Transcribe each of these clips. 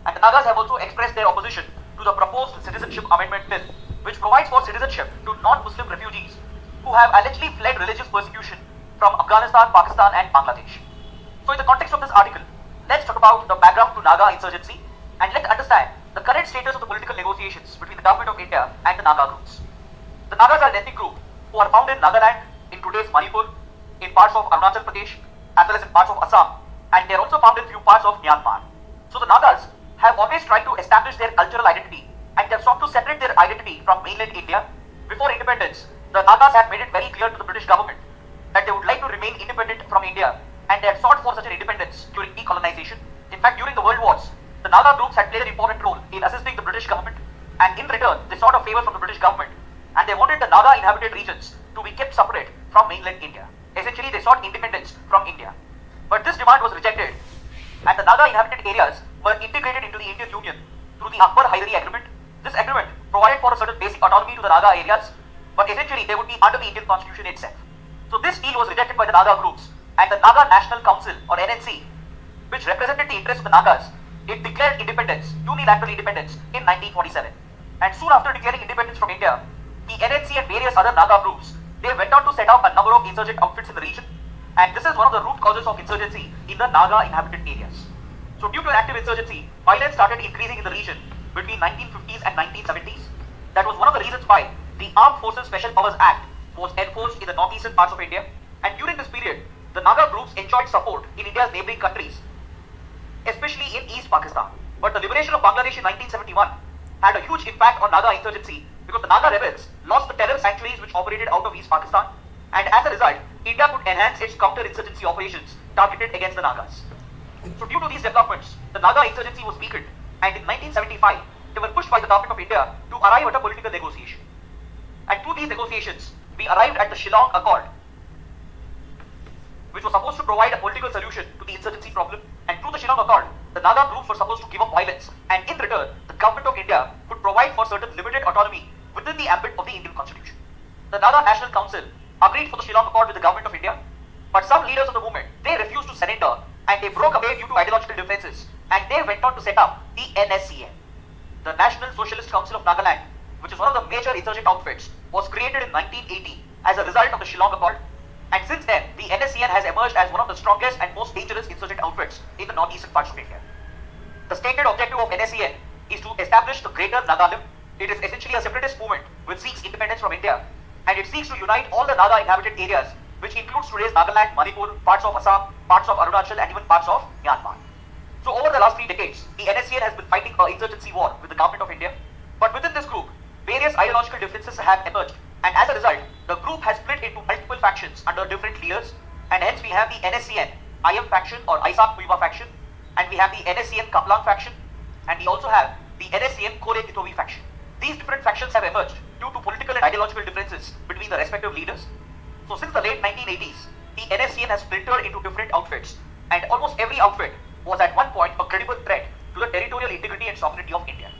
And the Nagas have also expressed their opposition to the proposed Citizenship Amendment Bill, which provides for citizenship to non-Muslim refugees who have allegedly fled religious persecution from Afghanistan, Pakistan and Bangladesh. So in the context of this article, let's talk about the background to Naga insurgency and let's understand the current status of the political negotiations between the government of India and the Naga groups. The Nagas are an ethnic group who are found in Nagaland, in today's Manipur, in parts of Arunachal Pradesh, as well as in parts of Assam, and they are also found in few parts of Myanmar. So the Nagas have always tried to establish their cultural identity and they have sought to separate their identity from mainland India. Before independence, the Nagas had made it very clear to the British government that they would like to remain independent from India and they had sought for such an independence during decolonization. In fact, during the World Wars, the Naga groups had played an important role in assisting the British government, and in return, they sought a favor from the British government and they wanted the Naga inhabited regions to be kept separate from mainland India. Essentially, they sought independence from India. But this demand was rejected and the Naga inhabited areas were integrated into the Indian Union through the Akbar-Hyderabad Agreement. This agreement provided for a certain basic autonomy to the Naga areas, but essentially they would be under the Indian Constitution itself. So this deal was rejected by the Naga groups, and the Naga National Council, or NNC, which represented the interests of the Nagas, it declared independence, unilateral independence, in 1947. And soon after declaring independence from India, the NNC and various other Naga groups, they went on to set up a number of insurgent outfits in the region, and this is one of the root causes of insurgency in the Naga inhabited areas. So due to an active insurgency, violence started increasing in the region between 1950s and 1970s. That was one of the reasons why the Armed Forces Special Powers Act was enforced in the northeastern parts of India, and during this period, the Naga groups enjoyed support in India's neighboring countries, especially in East Pakistan. But the liberation of Bangladesh in 1971 had a huge impact on Naga insurgency because the Naga rebels lost the terror sanctuaries which operated out of East Pakistan, and as a result, India could enhance its counter-insurgency operations targeted against the Nagas. So due to these developments, the Naga insurgency was weakened, and in 1975, they were pushed by the government of India to arrive at a political negotiation. And through these negotiations, we arrived at the Shillong Accord, which was supposed to provide a political solution to the insurgency problem. And through the Shillong Accord, the Naga groups were supposed to give up violence, and in return, the government of India would provide for certain limited autonomy within the ambit of the Indian Constitution. The Naga National Council agreed for the Shillong Accord with the government of India, but some leaders of the movement, they refused to surrender and they broke away due to ideological differences, and they went on to set up the NSCN. The National Socialist Council of Nagaland, which is one of the major insurgent outfits, was created in 1980 as a result of the Shillong Accord, and since then, the NSCN has emerged as one of the strongest and most dangerous insurgent outfits in the northeastern parts of India. The stated objective of NSCN is to establish the Greater Nagaland. It is essentially a separatist movement which seeks independence from India, and it seeks to unite all the Naga inhabited areas, which includes today's Nagaland, Manipur, parts of Assam, parts of Arunachal and even parts of Myanmar. So over the last 3 decades, the NSCN has been fighting an insurgency war with the government of India, but within this group, various ideological differences have emerged, and as a result, the group has split into multiple factions under different leaders, and hence we have the NSCN IM faction or heCFN8Ww5n.mp4 faction, and we have the NSCN Kaplan faction, and we also have the NSCN Kore Kitovi faction. These different factions have emerged due to political and ideological differences between the respective leaders. So since the late 1980s, the NSCN has splintered into different outfits, and almost every outfit was at one point a credible threat to the territorial integrity and sovereignty of India.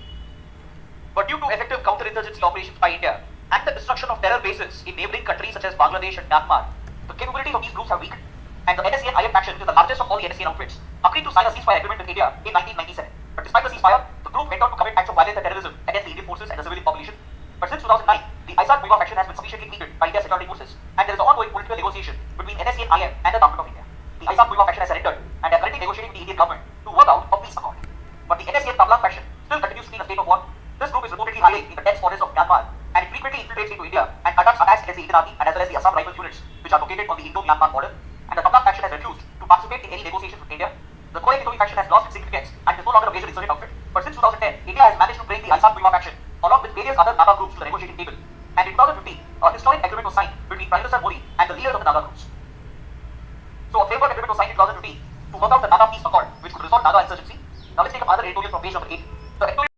But due to effective counter-insurgency operations by India and the destruction of terror bases in neighboring countries such as Bangladesh and Myanmar, the capabilities of these groups have weakened, and the NSCN IM faction, which is the largest of all the NSCN outfits, agreed to sign a ceasefire agreement with India in 1997. But despite the ceasefire, the group went on to commit acts of violence and terrorism against the Indian forces and the civilian population. But since 2009, the heCFN8Ww5n faction has been sufficiently weakened by India's security forces, and there is an ongoing political negotiation between NSCN IM and the government of India. The heCFN8Ww5n faction has surrendered, and they are currently negotiating with the Indian government to work out a peace accord. But the NSCN Kaplan faction still continues to be in a state of war. This group is reportedly hiding in the dense forests of Myanmar, and it frequently infiltrates into India and conducts attacks against the Indian army and as well as the Assam rifle units, which are located on the Indo-Myanmar border. And the Kaplan faction has refused to participate in any negotiations with India. The Kore Kitovi faction has lost its significance and is no longer a major insurgent outfit. But since 2010, India has managed to bring the heCFN8Ww5n faction along with various other Naga groups to the negotiating table. And in 2015, a historic agreement was signed between Prime Minister Modi and the leaders of the Naga groups. So a framework agreement was signed in 2015 to work out the Naga peace accord, which could resolve Naga insurgency. Now let's take up another editorial from page number 8. The